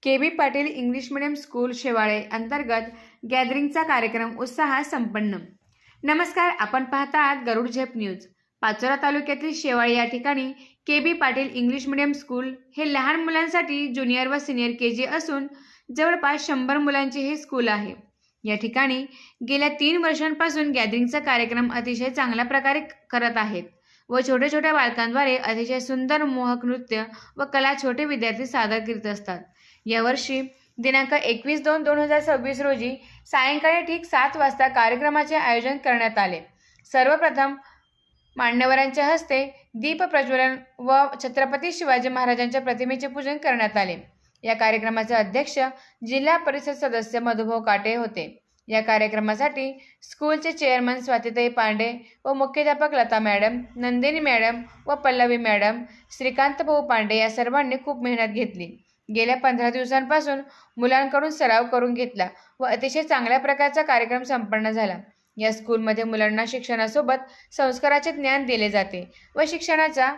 KB. Patil English medium school Shewale अंतर्गत गॅदरिंगचा कार्यक्रम उत्साहात संपन्न। नमस्कार, आपण पाहता आहात गरुड झेप न्यूज। पाचोरा तालुक्यातील शेवाळे या ठिकाणी KB. Patil English medium school हे लहान मुलांसाठी ज्युनियर व सिनियर के.जी. असून जवळपास 100 मुलांचे हे स्कूल आहे। या ठिकाणी गेल्या 3 वर्षांपासून गॅदरिंगचा कार्यक्रम अतिशय चांगल्या प्रकारे करत आहेत व छोट्या छोट्या बालकांद्वारे अतिशय सुंदर मोहक नृत्य व कला छोटे विद्यार्थी सादर करीत असतात। यावर्षी दिनांक 21/2/2026 रोजी सायंकाळी ठीक 7 वाजता कार्यक्रमाचे आयोजन करण्यात आले। सर्वप्रथम मान्यवरांच्या हस्ते दीप प्रज्वलन व छत्रपती शिवाजी महाराजांच्या प्रतिमेचे पूजन करण्यात आले। या कार्यक्रमाचे अध्यक्ष जिल्हा परिषद सदस्य मधुभाऊ काटे होते। या कार्यक्रमासाठी स्कूलचे चेअरमन स्वातीताई पांडे व मुख्याध्यापक लता मॅडम, नंदिनी मॅडम व पल्लवी मॅडम, श्रीकांत भाऊ पांडे या सर्वांनी खूप मेहनत घेतली। गेल्या 15 दिवसांपासून मुलांकडून सराव करून घेतला व अतिशय चांगल्या प्रकारचा कार्यक्रम संपन्न झाला। या स्कूलमध्ये मुलांना शिक्षणासोबत संस्काराचे ज्ञान दिले जाते व शिक्षणाचा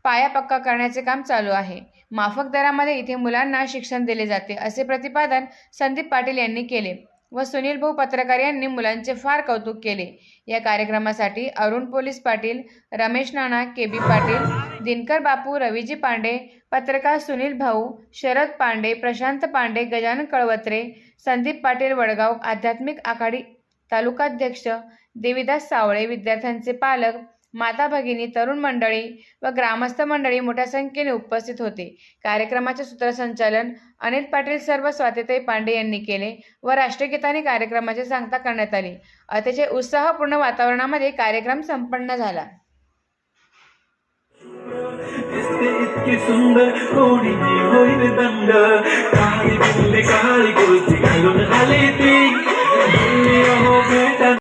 पाया पक्का करण्याचे काम चालू आहे। माफक दरामध्ये इथे मुलांना शिक्षण दिले जाते असे प्रतिपादन संदीप पाटील यांनी केले व सुनील भाऊ पत्रकार यांनी मुलांचे फार कौतुक केले। या कार्यक्रमासाठी अरुण पोलीस पाटील, रमेश नाना, के.बी. पाटील, दिनकर बापू, रवीजी पांडे, पत्रकार सुनील भाऊ, शरद पांडे, प्रशांत पांडे, गजानन कळवत्रे, संदीप पाटील वडगाव, आध्यात्मिक आघाडी तालुकाध्यक्ष देवीदास सावळे, विद्यार्थ्यांचे पालक, माता भगिनी, तरुण मंडळी व ग्रामस्थ मंडळी मोठ्या संख्येने उपस्थित होते। कार्यक्रमाचे सूत्रसंचालन अनिल पाटील सर व स्वातीताई पांडे यांनी केले व राष्ट्रगीताने कार्यक्रमाची सांगता करण्यात आली। अतिशय उत्साहपूर्ण वातावरणामध्ये कार्यक्रम संपन्न झाला। इतकी सुंदर कोणी होईल दंड, काळी बिल्ले काळी गुरुजी